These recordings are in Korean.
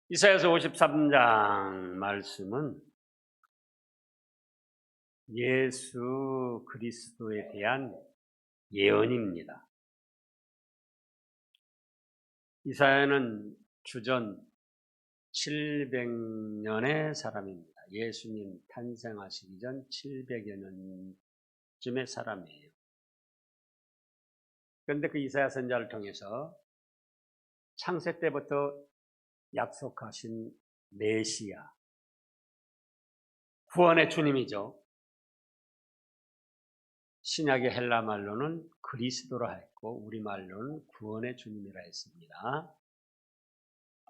이사야서 53장 말씀은 예수 그리스도에 대한 예언입니다. 이사야는 주전 700년의 사람입니다. 예수님 탄생하시기 전 700여 년쯤의 사람이에요. 그런데 그 이사야 선지자를 통해서 창세 때부터 약속하신 메시아, 구원의 주님이죠. 신약의 헬라 말로는 그리스도라 했고 우리말로는 구원의 주님이라 했습니다.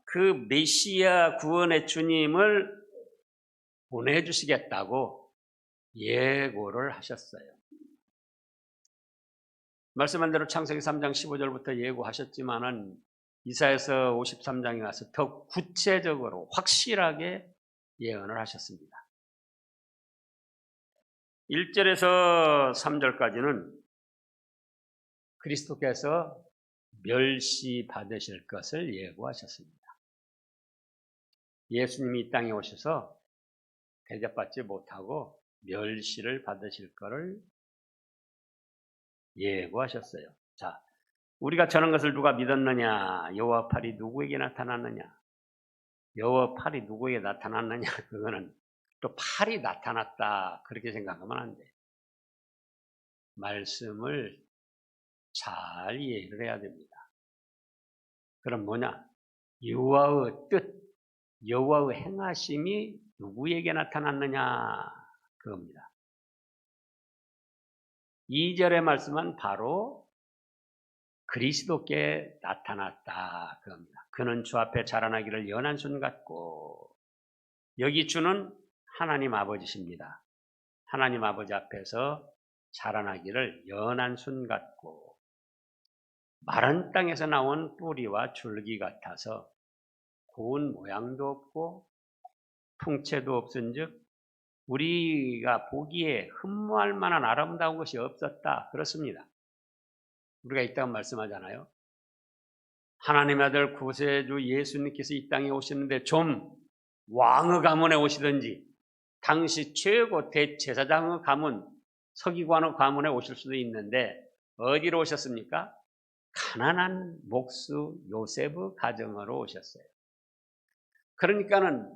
그 메시아 구원의 주님을 보내주시겠다고 예고를 하셨어요. 말씀한 대로 창세기 3장 15절부터 예고하셨지만은 이사야서 53장에 와서 더 구체적으로 확실하게 예언을 하셨습니다. 1절에서 3절까지는 그리스도께서 멸시받으실 것을 예고하셨습니다. 예수님이 이 땅에 오셔서 대접받지 못하고 멸시를 받으실 것을 예고하셨어요. 자, 우리가 저런 것을 누가 믿었느냐? 여호와 팔이 누구에게 나타났느냐? 여호와 팔이 누구에게 나타났느냐? 그거는 또 팔이 나타났다 그렇게 생각하면 안 돼. 말씀을 잘 이해를 해야 됩니다. 그럼 뭐냐? 여호와의 뜻, 여호와의 행하심이 누구에게 나타났느냐? 그겁니다. 2절의 말씀은 바로 그리스도께 나타났다 그겁니다. 그는 주 앞에 자라나기를 연한 순 같고, 여기 주는 하나님 아버지십니다. 하나님 아버지 앞에서 자라나기를 연한 순 같고 마른 땅에서 나온 뿌리와 줄기 같아서 고운 모양도 없고 풍채도 없은즉 우리가 보기에 흠모할 만한 아름다운 것이 없었다 그렇습니다. 우리가 있다고 말씀하잖아요. 하나님의 아들 구세주 예수님께서 이 땅에 오시는데 좀 왕의 가문에 오시든지 당시 최고 대제사장의 가문, 서기관의 가문에 오실 수도 있는데 어디로 오셨습니까? 가난한 목수 요셉의 가정으로 오셨어요. 그러니까는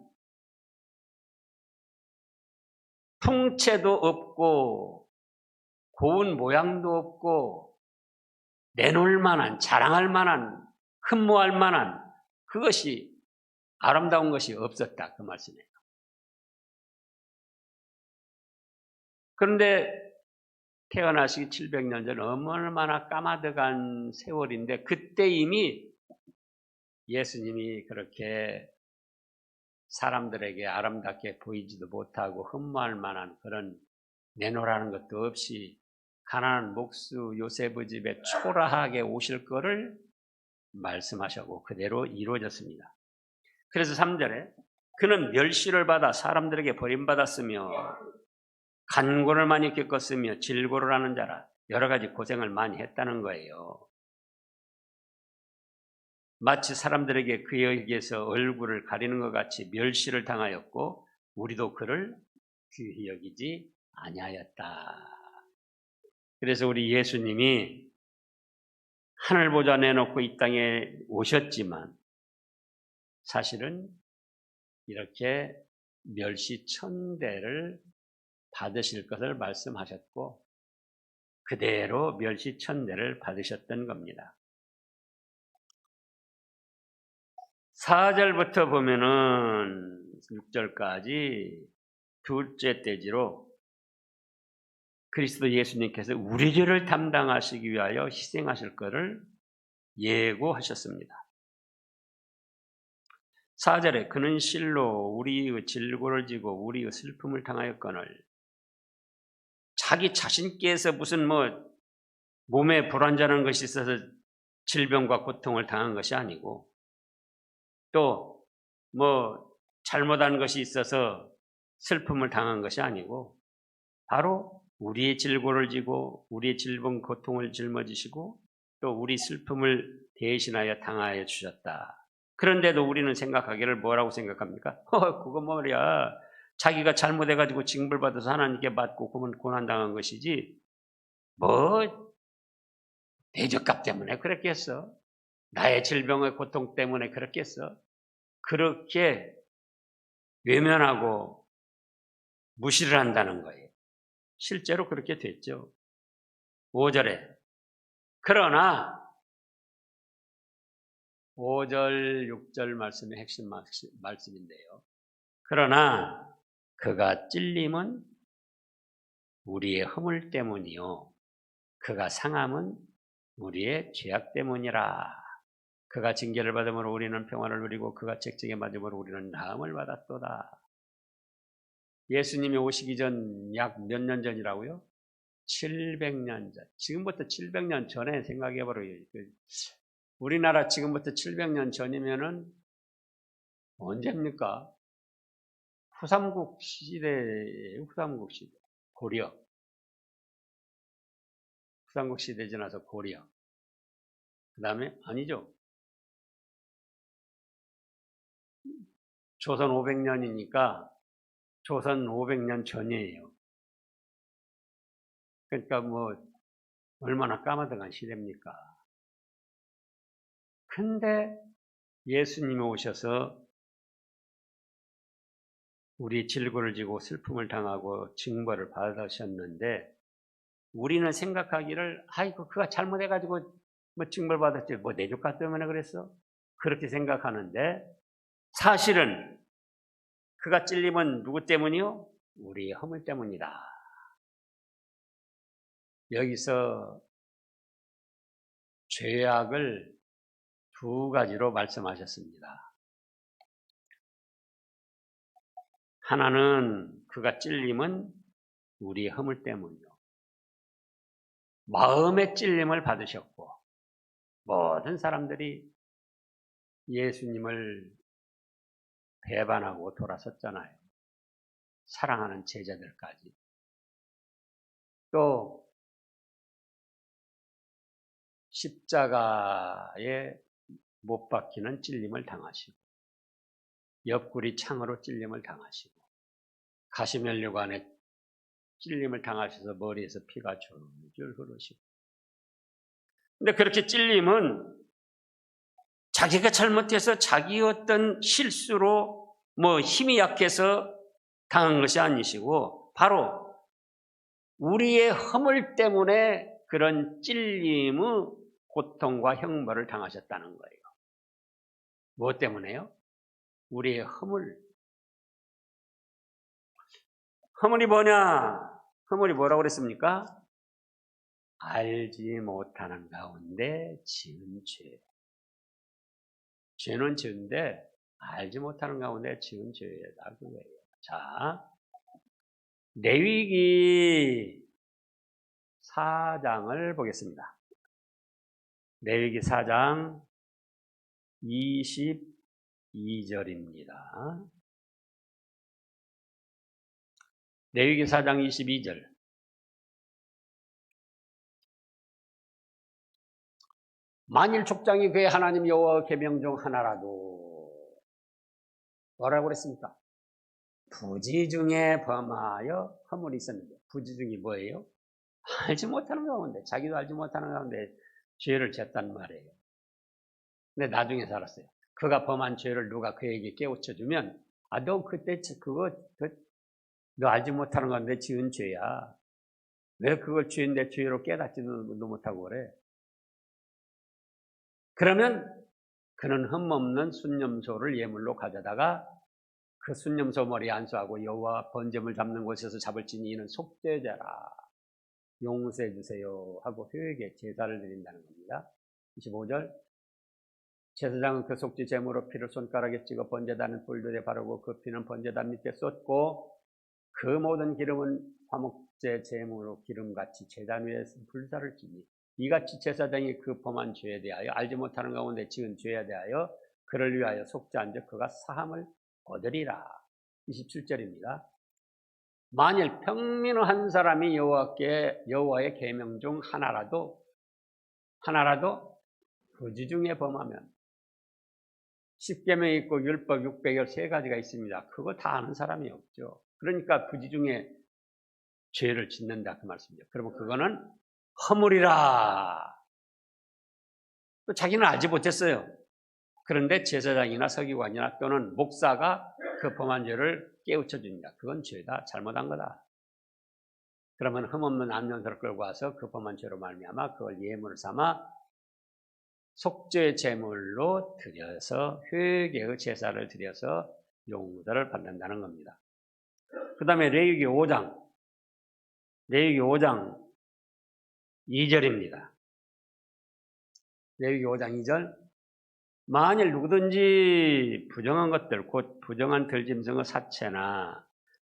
풍채도 없고 고운 모양도 없고 내놓을 만한, 자랑할 만한, 흠모할 만한 그것이 아름다운 것이 없었다 그 말씀이에요. 그런데 태어나시기 700년 전 얼마나 까마득한 세월인데 그때 이미 예수님이 그렇게 사람들에게 아름답게 보이지도 못하고 흠모할 만한 그런 내놓으라는 것도 없이 가난한 목수 요셉의 집에 초라하게 오실 거를 말씀하셨고 그대로 이루어졌습니다. 그래서 3절에 그는 멸시를 받아 사람들에게 버림받았으며 간고를 많이 겪었으며 질고를 하는 자라 여러 가지 고생을 많이 했다는 거예요. 마치 사람들에게 그에게서 얼굴을 가리는 것 같이 멸시를 당하였고 우리도 그를 귀히 여기지 아니하였다. 그래서 우리 예수님이 하늘 보좌 내놓고 이 땅에 오셨지만 사실은 이렇게 멸시천대를 받으실 것을 말씀하셨고 그대로 멸시천대를 받으셨던 겁니다. 4절부터 보면은 6절까지 둘째 대지로 그리스도 예수님께서 우리 죄를 담당하시기 위하여 희생하실 것을 예고하셨습니다. 4절에 그는 실로 우리의 질고를 지고 우리의 슬픔을 당하였거늘 자기 자신께서 무슨 몸에 불완전한 것이 있어서 질병과 고통을 당한 것이 아니고 또 잘못한 것이 있어서 슬픔을 당한 것이 아니고 바로 우리의 질고를 지고 우리의 질병 고통을 짊어지시고 또 우리 슬픔을 대신하여 당하여 주셨다. 그런데도 우리는 생각하기를 뭐라고 생각합니까? 그거 말이야. 자기가 잘못해가지고 징벌받아서 하나님께 맞고 고난당한 것이지 뭐 대적값 때문에 그랬겠어? 나의 질병의 고통 때문에 그랬겠어? 그렇게 외면하고 무시를 한다는 거예요. 실제로 그렇게 됐죠. 5절에 그러나 5절, 6절 말씀이 핵심 말씀인데요. 그러나 그가 찔림은 우리의 허물 때문이요. 그가 상함은 우리의 죄악 때문이라. 그가 징계를 받음으로 우리는 평안을 누리고 그가 책정에 맞음으로 우리는 나음을 받았도다. 예수님이 오시기 전 약 몇 년 전이라고요? 700년 전. 지금부터 700년 전에 생각해보라고요. 우리나라 지금부터 700년 전이면은 언제입니까? 후삼국 시대예요. 후삼국 시대. 고려. 후삼국 시대 지나서 고려. 그 다음에 아니죠. 조선 500년이니까 조선 500년 전이에요. 그러니까 뭐 얼마나 까마득한 시대입니까? 근데 예수님이 오셔서 우리 질고를 지고 슬픔을 당하고 징벌을 받으셨는데 우리는 생각하기를 아이고 그가 잘못해가지고 뭐 징벌받았지 뭐 내 조카 때문에 그랬어? 그렇게 생각하는데 사실은 그가 찔림은 누구 때문이요? 우리의 허물 때문이다. 여기서 죄악을 두 가지로 말씀하셨습니다. 하나는 그가 찔림은 우리의 허물 때문이요. 마음의 찔림을 받으셨고 모든 사람들이 예수님을 배반하고 돌아섰잖아요. 사랑하는 제자들까지. 또 십자가에 못 박히는 찔림을 당하시고 옆구리 창으로 찔림을 당하시고 가시면류관에 찔림을 당하셔서 머리에서 피가 줄줄 흐르시고 근데 그렇게 찔림은 자기가 잘못해서 자기 어떤 실수로 뭐 힘이 약해서 당한 것이 아니시고 바로 우리의 허물 때문에 그런 찔림의 고통과 형벌을 당하셨다는 거예요. 무엇 때문에요? 우리의 허물. 허물이 뭐냐? 허물이 뭐라고 그랬습니까? 알지 못하는 가운데 지은 죄. 죄는 죄인데 알지 못하는 가운데 지은 죄다 그거예요. 자, 레위기 4장을 보겠습니다. 레위기 4장 22절입니다. 레위기 4장 22절. 만일 족장이 그의 하나님 여호와 계명 중 하나라도 뭐라고 그랬습니까? 부지 중에 범하여 허물이 있었는데 부지 중이 뭐예요? 알지 못하는 가운데 자기도 알지 못하는 가운데 죄를 졌단 말이에요. 근데 나중에 살았어요. 그가 범한 죄를 누가 그에게 깨우쳐주면 너 그때 너 알지 못하는 건데 지은 죄야. 왜 그걸 죄인데 죄로 깨닫지도 못하고 그래? 그러면 그는 흠없는 순념소를 예물로 가져다가 그 순념소 머리에 안수하고 여호와 번제물 잡는 곳에서 잡을지니 이는 속죄자라 용서해 주세요 하고 회개에 제사를 드린다는 겁니다. 25절 제사장은 그 속죄 제물로 피를 손가락에 찍어 번제단은 돌들에 바르고 그 피는 번제단 밑에 쏟고 그 모든 기름은 화목제 제물로 기름같이 제단 위에 불사를 지니 이같이 제사장이 그 범한 죄에 대하여 알지 못하는 가운데 지은 죄에 대하여 그를 위하여 속죄한즉 그가 사함을 얻으리라. 27절입니다. 만일 평민의 한 사람이 여호와의 계명 중 하나라도 부지 중에 범하면 십계명이 있고 율법 613가지가 있습니다. 그거 다 아는 사람이 없죠. 그러니까 부지 중에 죄를 짓는다 그 말씀이죠. 그러면 그거는 허물이라. 또 자기는 알지 못했어요. 그런데 제사장이나 서기관이나 또는 목사가 그 범한 죄를 깨우쳐 줍니다. 그건 죄다. 잘못한 거다. 그러면 흠없는 암염소를 끌고 와서 그 범한 죄로 말미암아 그걸 예물을 삼아 속죄 제물로 드려서 회개의 제사를 드려서 용서를 받는다는 겁니다. 그 다음에 레위기 5장 2절입니다. 레위기 5장 2절 만일 누구든지 부정한 것들 곧 부정한 들짐승의 사체나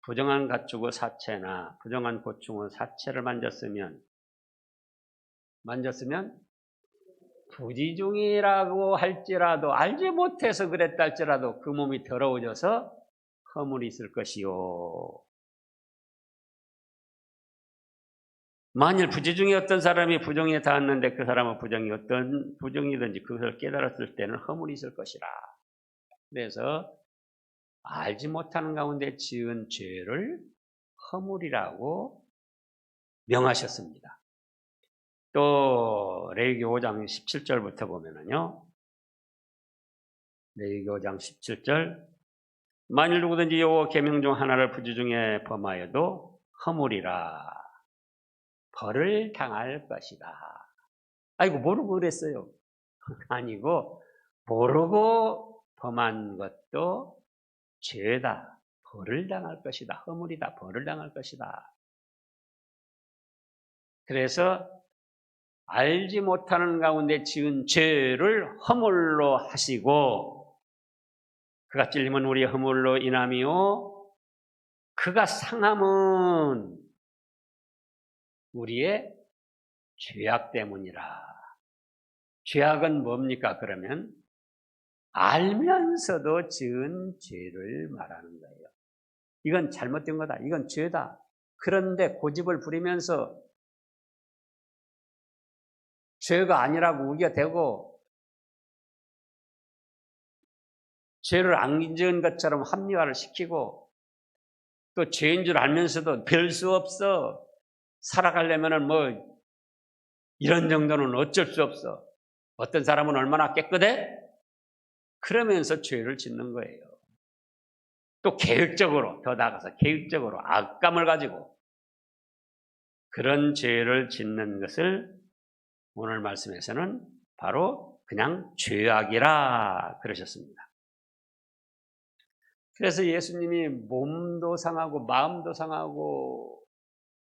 부정한 가축의 사체나 부정한 고충의 사체를 만졌으면 부지중이라고 할지라도 알지 못해서 그랬다 할지라도 그 몸이 더러워져서 허물이 있을 것이요. 만일 부지중에 어떤 사람이 부정에 닿았는데 그 사람은 부정이 어떤 부정이든지 그것을 깨달았을 때는 허물이 있을 것이라. 그래서 알지 못하는 가운데 지은 죄를 허물이라고 명하셨습니다. 또 레위기 5장 17절부터 보면은요. 레위기 5장 17절 만일 누구든지 여호와 계명 중 하나를 부지중에 범하여도 허물이라. 벌을 당할 것이다. 아이고 모르고 그랬어요. 아니고 모르고 범한 것도 죄다. 벌을 당할 것이다. 허물이다. 벌을 당할 것이다. 그래서 알지 못하는 가운데 지은 죄를 허물로 하시고 그가 찔림은 우리의 허물로 인함이요 그가 상함은 우리의 죄악 때문이라. 죄악은 뭡니까? 그러면 알면서도 지은 죄를 말하는 거예요. 이건 잘못된 거다. 이건 죄다. 그런데 고집을 부리면서 죄가 아니라고 우겨대고 죄를 안 지은 것처럼 합리화를 시키고 또 죄인 줄 알면서도 별 수 없어. 살아가려면은 뭐 이런 정도는 어쩔 수 없어. 어떤 사람은 얼마나 깨끗해? 그러면서 죄를 짓는 거예요. 또 계획적으로 더 나아가서 계획적으로 악감을 가지고 그런 죄를 짓는 것을 오늘 말씀에서는 바로 그냥 죄악이라 그러셨습니다. 그래서 예수님이 몸도 상하고 마음도 상하고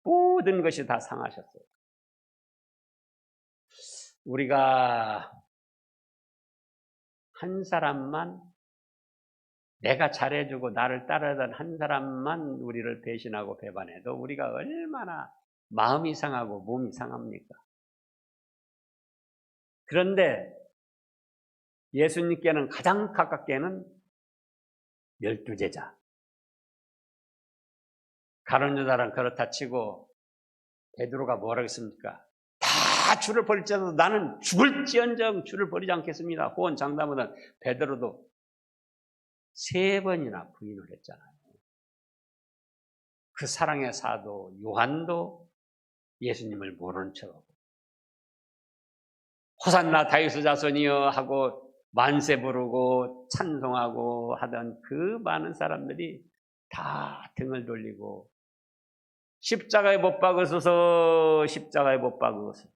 모든 것이 다 상하셨어요. 우리가 한 사람만 내가 잘해주고 나를 따르던 한 사람만 우리를 배신하고 배반해도 우리가 얼마나 마음이 상하고 몸이 상합니까? 그런데 예수님께는 가장 가깝게는 12제자. 가룟 유다는 그렇다 치고 베드로가 뭐라고 했습니까? 다 주를 버릴지라도 나는 죽을지언정 주를 버리지 않겠습니다. 호언장담하던 베드로도 3번이나 부인을 했잖아요. 그 사랑의 사도 요한도 예수님을 모르는 척하고 호산나 다윗의 자손이여 하고 만세 부르고 찬송하고 하던 그 많은 사람들이 다 등을 돌리고 십자가에 못 박으소서 십자가에 못 박으소서.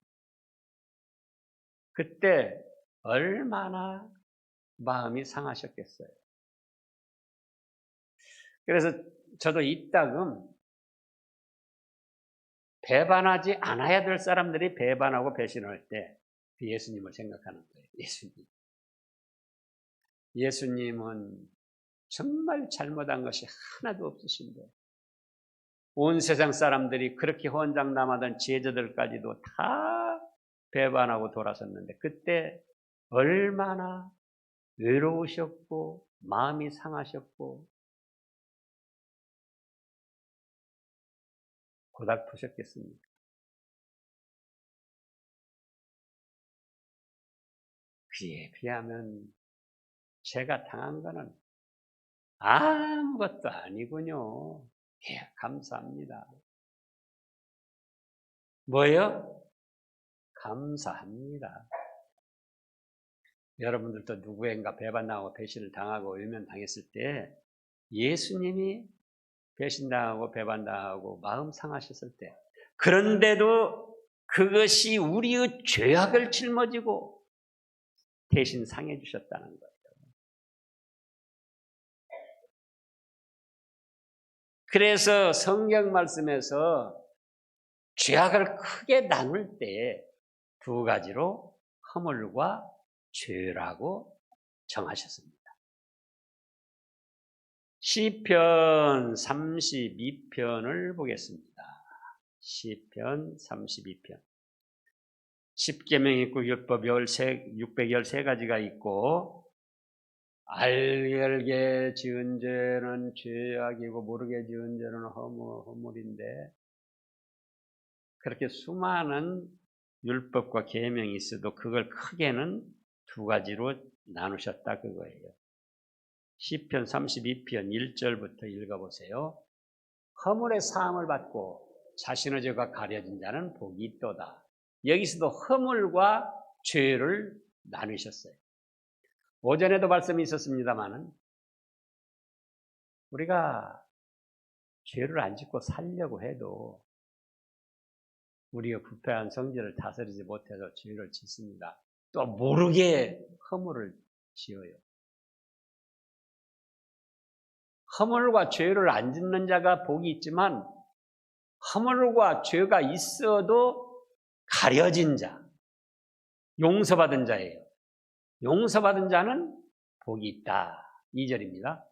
그때 얼마나 마음이 상하셨겠어요. 그래서 저도 이따금 배반하지 않아야 될 사람들이 배반하고 배신할 때 예수님을 생각하는 거예요. 예수님은 정말 잘못한 것이 하나도 없으신데 온 세상 사람들이 그렇게 헌장담하던 제자들까지도 다 배반하고 돌아섰는데 그때 얼마나 외로우셨고 마음이 상하셨고 고달프셨겠습니까? 그에 비하면 제가 당한 거는 아무것도 아니군요. 예, 감사합니다. 뭐요? 감사합니다. 여러분들도 누구인가 배반당하고 배신을 당하고 외면당했을 때 예수님이 배신당하고 배반당하고 마음 상하셨을 때 그런데도 그것이 우리의 죄악을 짊어지고 대신 상해 주셨다는 거예요. 그래서 성경 말씀에서 죄악을 크게 나눌 때 두 가지로 허물과 죄라고 정하셨습니다. 시편 32편을 보겠습니다. 시편 32편. 10계명 있고 율법 613가지가 있고 알게 지은 죄는 죄악이고 모르게 지은 죄는 허물인데 그렇게 수많은 율법과 계명이 있어도 그걸 크게는 두 가지로 나누셨다 그거예요. 시편 32편 1절부터 읽어보세요. 허물의 사함을 받고 자신의 죄가 가려진 자는 복이 있도다. 여기서도 허물과 죄를 나누셨어요. 오전에도 말씀이 있었습니다마는 우리가 죄를 안 짓고 살려고 해도 우리가 부패한 성질을 다스리지 못해서 죄를 짓습니다. 또 모르게 허물을 지어요. 허물과 죄를 안 짓는 자가 복이 있지만 허물과 죄가 있어도 가려진 자, 용서받은 자예요. 용서받은 자는 복이 있다. 2절입니다.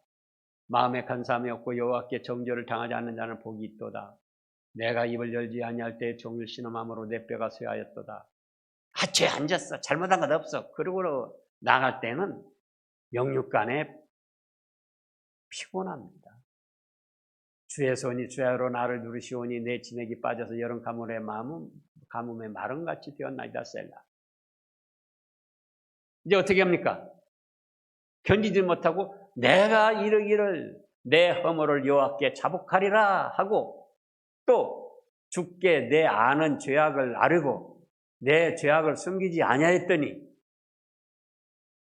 마음에 간사함이 없고 여호와께 정죄를 당하지 않는 자는 복이 있도다. 내가 입을 열지 아니할 때 종일 신음함으로 내 뼈가 쇠하였도다. 죄 안 졌어. 잘못한 것 없어. 그러고 나갈 때는 영육간에 피곤합니다. 주의 손이 주야로 나를 누르시오니 내 진액이 빠져서 여름 가뭄에 마름같이 되었나이다. 셀라. 이제 어떻게 합니까? 견디지 못하고 내가 이르기를 내 허물을 여호와께 자복하리라 하고 또 주께 내 아는 죄악을 아뢰고 내 죄악을 숨기지 아니하였더니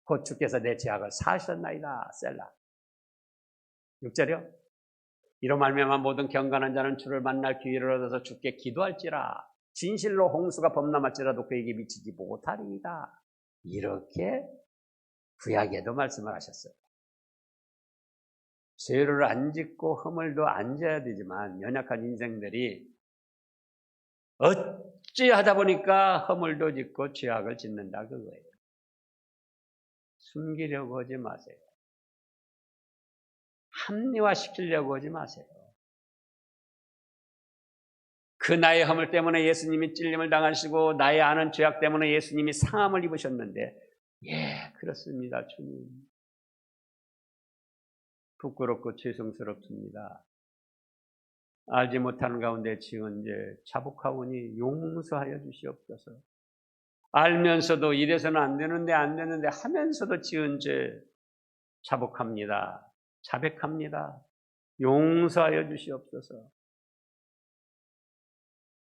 곧 주께서 내 죄악을 사하셨나이다. 셀라. 6절이요. 이로 말미암아 모든 경건한 자는 주를 만날 기회를 얻어서 주께 기도할지라. 진실로 홍수가 범람할지라도 그에게 미치지 못하리이다. 이렇게 구약에도 말씀을 하셨어요. 죄를 안 짓고 허물도 안 져야 되지만 연약한 인생들이 어찌하다 보니까 허물도 짓고 죄악을 짓는다 그거예요. 숨기려고 하지 마세요. 합리화시키려고 하지 마세요. 그 나의 허물 때문에 예수님이 찔림을 당하시고 나의 아는 죄악 때문에 예수님이 상함을 입으셨는데 예, 그렇습니다. 주님. 부끄럽고 죄송스럽습니다. 알지 못하는 가운데 지은 죄 자복하오니 용서하여 주시옵소서. 알면서도 이래서는 안 되는데 하면서도 지은 죄 자복합니다. 자백합니다. 용서하여 주시옵소서.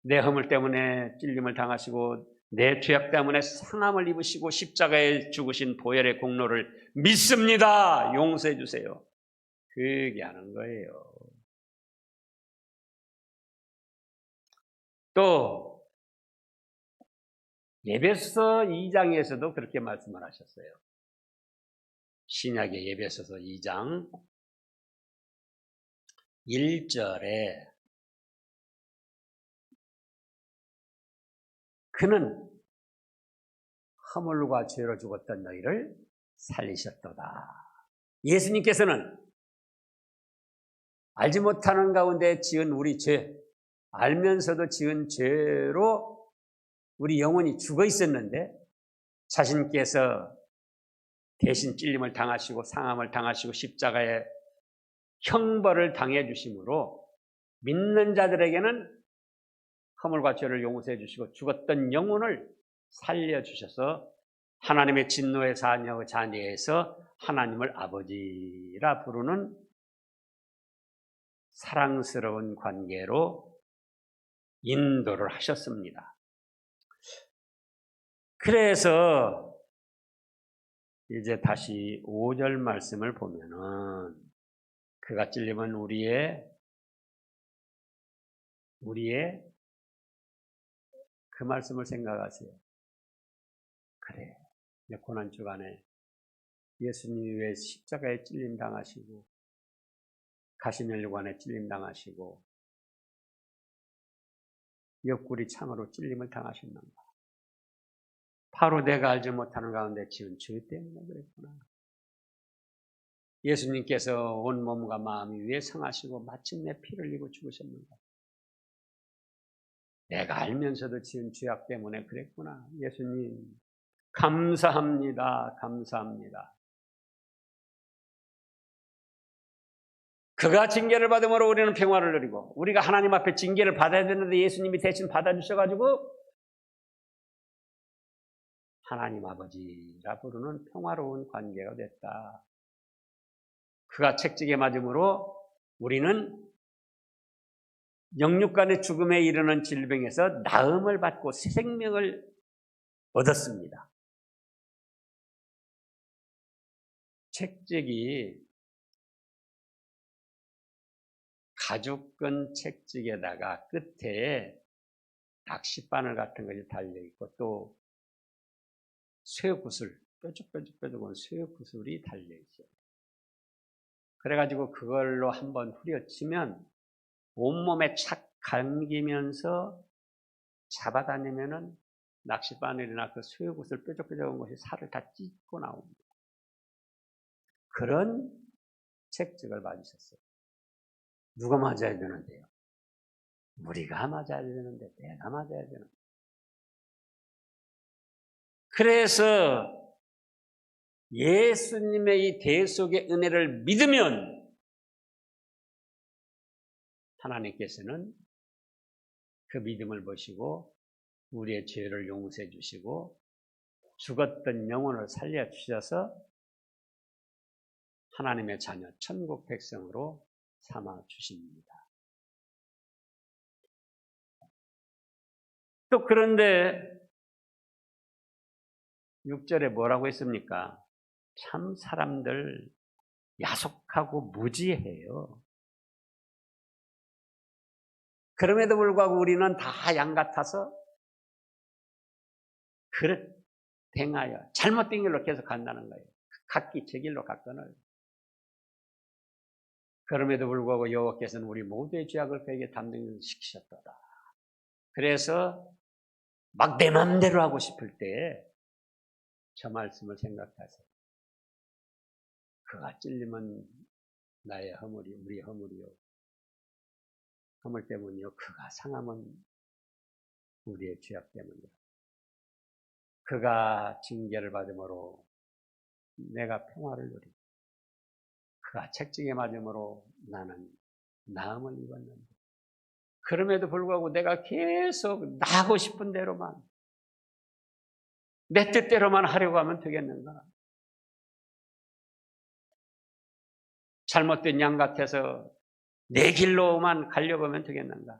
내 허물 때문에 찔림을 당하시고 내 죄악 때문에 상함을 입으시고 십자가에 죽으신 보혈의 공로를 믿습니다. 용서해 주세요. 그 얘기하는 거예요. 또 에베소서 2장에서도 그렇게 말씀을 하셨어요. 신약의 에베소서 2장 1절에 그는 허물과 죄로 죽었던 너희를 살리셨도다. 예수님께서는 알지 못하는 가운데 지은 우리 죄, 알면서도 지은 죄로 우리 영혼이 죽어 있었는데 자신께서 대신 찔림을 당하시고 상함을 당하시고 십자가에 형벌을 당해 주심으로 믿는 자들에게는 허물과 죄를 용서해 주시고 죽었던 영혼을 살려주셔서 하나님의 진노의 자녀에서 하나님을 아버지라 부르는 사랑스러운 관계로 인도를 하셨습니다. 그래서 이제 다시 5절 말씀을 보면은 그가 찔림은 우리의 그 말씀을 생각하세요. 그래, 고난주간에 예수님이 왜 십자가에 찔림 당하시고 가시면류관에 찔림 당하시고 옆구리 창으로 찔림을 당하셨는가? 바로 내가 알지 못하는 가운데 지은 죄 때문에 그랬구나. 예수님께서 온 몸과 마음이 왜 상하시고 마침내 피를 흘리고 죽으셨는가? 내가 알면서도 지은 죄악 때문에 그랬구나. 예수님 감사합니다. 감사합니다. 그가 징계를 받음으로 우리는 평화를 누리고 우리가 하나님 앞에 징계를 받아야 되는데 예수님이 대신 받아주셔가지고 하나님 아버지라 부르는 평화로운 관계가 됐다. 그가 책찍에 맞음으로 우리는 영육간의 죽음에 이르는 질병에서 나음을 받고 새 생명을 얻었습니다. 책찍이 가죽끈 책찍에다가 끝에 낚싯바늘 같은 것이 달려있고 또 쇠구슬, 뾰족뾰족한 쇠구슬이 달려있어요. 그래가지고 그걸로 한번 후려치면 온몸에 착 감기면서 잡아다니면은 낚싯바늘이나 그 쇠구슬 뾰족뾰족한 것이 살을 다 찢고 나옵니다. 그런 책찍을 맞으셨어요. 누가 맞아야 되는데요? 우리가 맞아야 되는데 내가 맞아야 되는데. 그래서 예수님의 이 대속의 은혜를 믿으면 하나님께서는 그 믿음을 보시고 우리의 죄를 용서해 주시고 죽었던 영혼을 살려주셔서 하나님의 자녀 천국 백성으로 삼아 주십니다. 또 그런데 6절에 뭐라고 했습니까? 참 사람들 야속하고 무지해요. 그럼에도 불구하고 우리는 다 양 같아서 그릇 행하여 잘못된 길로 계속 간다는 거예요. 각기 제 길로 갔거늘. 그럼에도 불구하고 여호와께서는 우리 모두의 죄악을 그에게 담당시키셨도다. 그래서 막 내 맘대로 하고 싶을 때 저 말씀을 생각하세요. 그가 찔리면 나의 허물이 우리 허물이요. 허물 때문이요. 그가 상함은 우리의 죄악 때문이요. 그가 징계를 받음으로 내가 평화를 누리고 그가 책찍에 맞음으로 나는 나음을 입었는데 그럼에도 불구하고 내가 계속 나하고 싶은 대로만 내 뜻대로만 하려고 하면 되겠는가? 잘못된 양 같아서 내 길로만 가려고 하면 되겠는가?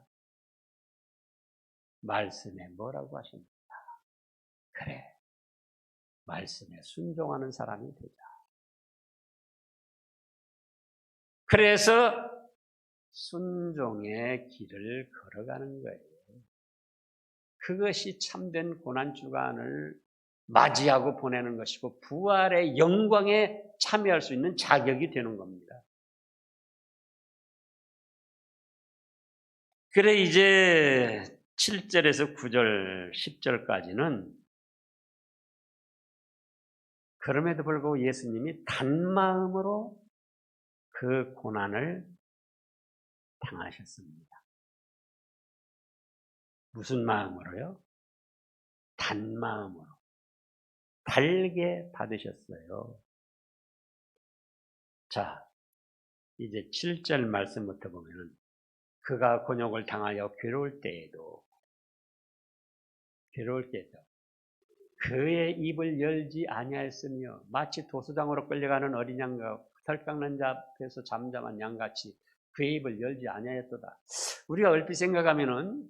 말씀에 뭐라고 하십니까? 그래, 말씀에 순종하는 사람이 되자. 그래서 순종의 길을 걸어가는 거예요. 그것이 참된 고난주간을 맞이하고 보내는 것이고 부활의 영광에 참여할 수 있는 자격이 되는 겁니다. 그래 이제 7절에서 9절, 10절까지는 그럼에도 불구하고 예수님이 단마음으로 그 고난을 당하셨습니다. 무슨 마음으로요? 단마음으로. 달게 받으셨어요. 자, 이제 7절 말씀부터 보면은 그가 곤욕을 당하여 괴로울 때에도 그의 입을 열지 아니하였으며 마치 도수장으로 끌려가는 어린 양과 털 깎는 자 앞에서 잠잠한 양같이 그의 입을 열지 아니하였도다. 우리가 얼핏 생각하면은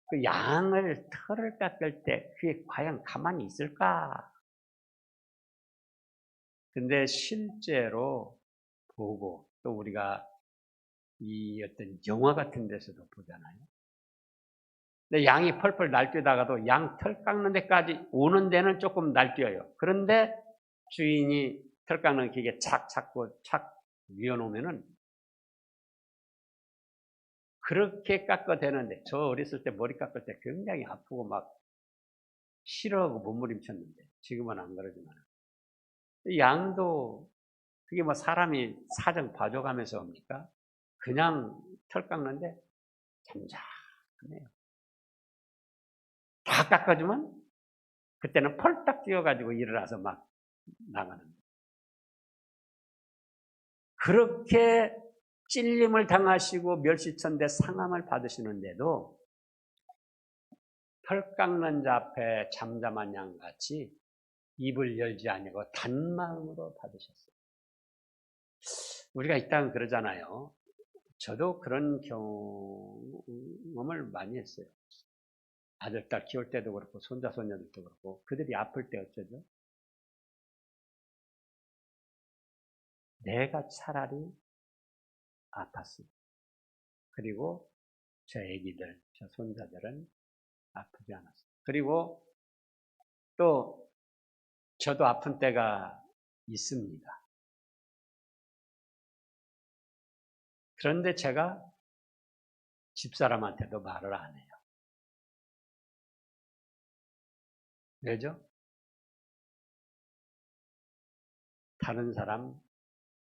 그 양을 털을 깎을 때 그게 과연 가만히 있을까? 근데 실제로 보고 또 우리가 이 어떤 영화 같은 데서도 보잖아요. 근데 양이 펄펄 날뛰다가도 양 털 깎는 데까지 오는 데는 조금 날뛰어요. 그런데 주인이 털 깎는 기계 착 잡고 착 위어놓으면은 그렇게 깎아대는데 저 어렸을 때 머리 깎을 때 굉장히 아프고 막 싫어하고 몸부림쳤는데 지금은 안 그러지만 양도 그게 뭐 사람이 사정 봐줘가면서 옵니까? 그냥 털 깎는데 잠잠해요. 다 깎아주면 그때는 펄딱 뛰어가지고 일어나서 막 나가는. 그렇게 찔림을 당하시고 멸시천대 상함을 받으시는데도 털 깎는 자 앞에 잠잠한 양같이 입을 열지 아니고 단마음으로 받으셨어요. 우리가 이 땅은 그러잖아요. 저도 그런 경험을 많이 했어요. 아들, 딸 키울 때도 그렇고 손자, 손녀들도 그렇고 그들이 아플 때 어쩌죠? 내가 차라리 아팠습니다. 그리고 저 애기들, 저 손자들은 아프지 않았어요. 그리고 또 저도 아픈 때가 있습니다. 그런데 제가 집사람한테도 말을 안 해요. 왜죠? 다른 사람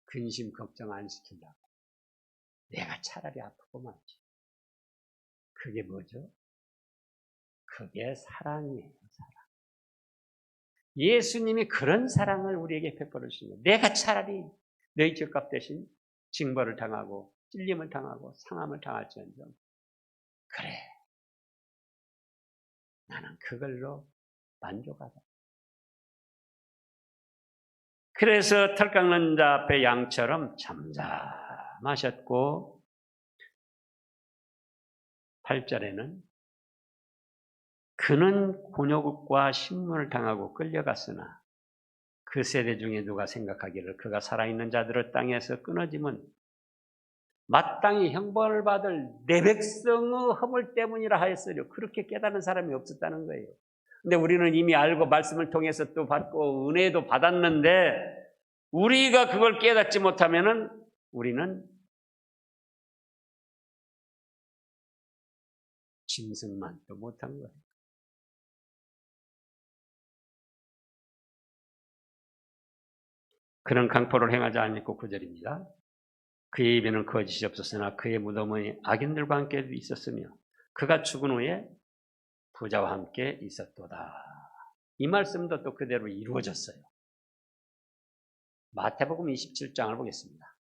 근심 걱정 안 시킨다고. 내가 차라리 아프고 말지. 그게 뭐죠? 그게 사랑이에요, 사랑. 예수님이 그런 사랑을 우리에게 베풀어 주시는 거예요. 내가 차라리 너희 죄값 대신 징벌을 당하고 찔림을 당하고 상함을 당할지언정 그래, 나는 그걸로 만족하다. 그래서 털 깎는 자 앞에 양처럼 잠잠하셨고 8절에는 그는 곤욕과 신문을 당하고 끌려갔으나 그 세대 중에 누가 생각하기를 그가 살아있는 자들을 땅에서 끊어지면 마땅히 형벌을 받을 내 백성의 허물 때문이라 하였으려. 그렇게 깨달은 사람이 없었다는 거예요. 근데 우리는 이미 알고 말씀을 통해서 또 받고 은혜도 받았는데 우리가 그걸 깨닫지 못하면은 우리는 짐승만 또 못한 거예요. 그런 강포를 행하지 않고 9절입니다. 그의 입에는 거짓이 없었으나 그의 무덤은 악인들과 함께 있었으며 그가 죽은 후에 부자와 함께 있었도다. 이 말씀도 또 그대로 이루어졌어요. 마태복음 27장을 보겠습니다.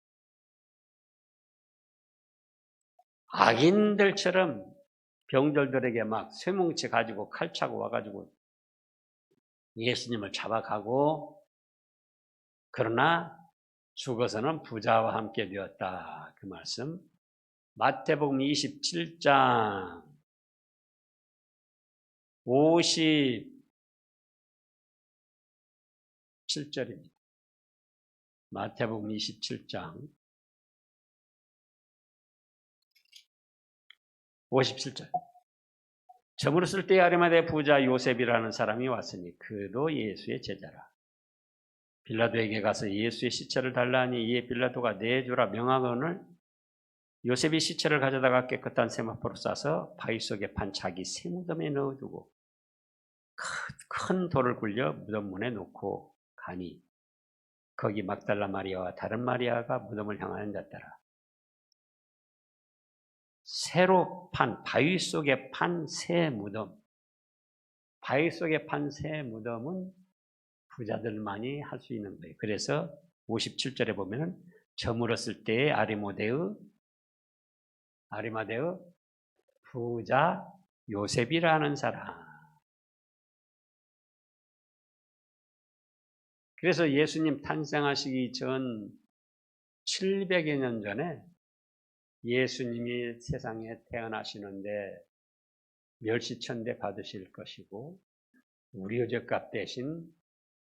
악인들처럼 병들들에게 막 쇠뭉치 가지고 칼 차고 와가지고 예수님을 잡아가고 그러나 죽어서는 부자와 함께 되었다. 그 말씀. 마태복음 27장 57절입니다. 마태복음 27장 57절. 저물었을 때 아리마대 부자 요셉이라는 사람이 왔으니 그도 예수의 제자라. 빌라도에게 가서 예수의 시체를 달라 하니 이에 빌라도가 내주라 명하거늘 요셉이 시체를 가져다가 깨끗한 세마포로 싸서 바위 속에 판 자기 새 무덤에 넣어두고 큰 돌을 굴려 무덤 문에 놓고 가니 거기 막달라 마리아와 다른 마리아가 무덤을 향하여 앉았더라. 새로 판 바위 속에 판 새 무덤. 바위 속에 판 새 무덤은 부자들만이 할 수 있는 거예요. 그래서 57절에 보면은 저물었을 때의 아리마대의 부자 요셉이라는 사람. 그래서 예수님 탄생하시기 전 700여 년 전에 예수님이 세상에 태어나시는데 멸시천대 받으실 것이고 우리 죄값 대신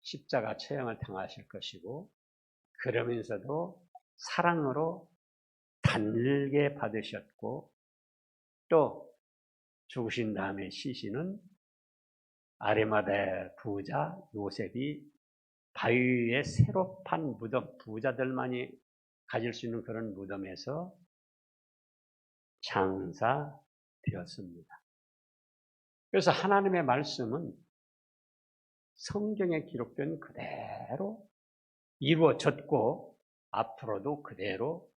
십자가 처형을 당하실 것이고 그러면서도 사랑으로 단일게 받으셨고 또 죽으신 다음에 시신은 아리마대 부자 요셉이 바위 위에 새로 판 무덤, 부자들만이 가질 수 있는 그런 무덤에서 장사되었습니다. 그래서 하나님의 말씀은 성경에 기록된 그대로 이루어졌고 앞으로도 그대로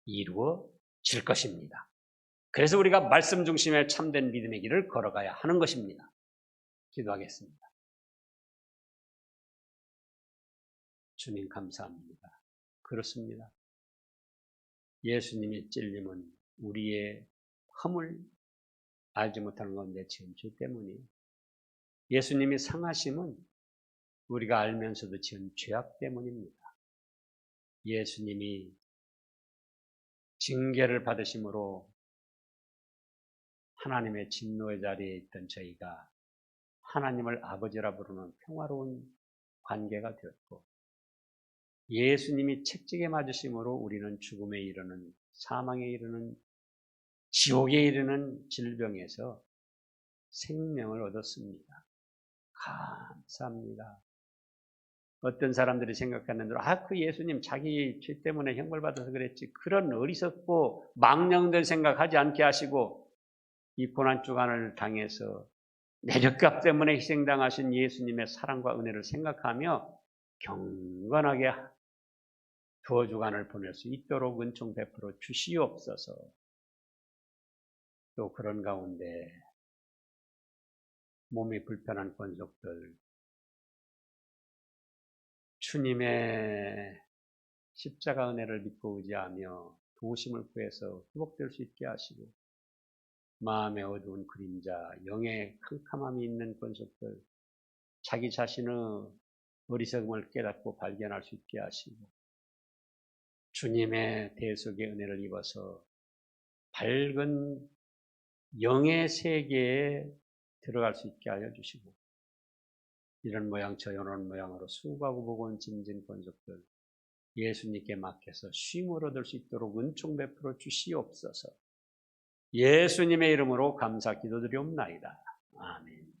이루어질 것입니다. 그래서 우리가 말씀 중심의 참된 믿음의 길을 걸어가야 하는 것입니다. 기도하겠습니다. 주님 감사합니다. 그렇습니다. 예수님이 찔림은 우리의 허물 알지 못하는 가운데 지은 죄 때문이에요. 예수님이 상하심은 우리가 알면서도 지은 죄악 때문입니다. 예수님이 징계를 받으심으로 하나님의 진노의 자리에 있던 저희가 하나님을 아버지라 부르는 평화로운 관계가 되었고 예수님이 채찍에 맞으심으로 우리는 죽음에 이르는 사망에 이르는 지옥에 이르는 질병에서 생명을 얻었습니다. 감사합니다. 어떤 사람들이 생각하는 대로 그 예수님 자기 죄 때문에 형벌받아서 그랬지 그런 어리석고 망령된 생각하지 않게 하시고 이 고난주간을 당해서 내 죄값 때문에 희생당하신 예수님의 사랑과 은혜를 생각하며 경건하게 두 주간을 보낼 수 있도록 은총 베풀어 주시옵소서. 또 그런 가운데 몸이 불편한 권속들 주님의 십자가 은혜를 믿고 의지하며 도우심을 구해서 회복될 수 있게 하시고 마음의 어두운 그림자, 영의 캄캄함이 있는 권속들 자기 자신의 어리석음을 깨닫고 발견할 수 있게 하시고 주님의 대속의 은혜를 입어서 밝은 영의 세계에 들어갈 수 있게 하여 주시고 이런 모양 저런 모양으로 수고하고 보고온 짐진 권속들 예수님께 맡겨서 쉼을 얻을 수 있도록 은총 베풀어 주시옵소서. 예수님의 이름으로 감사 기도드리옵나이다. 아멘.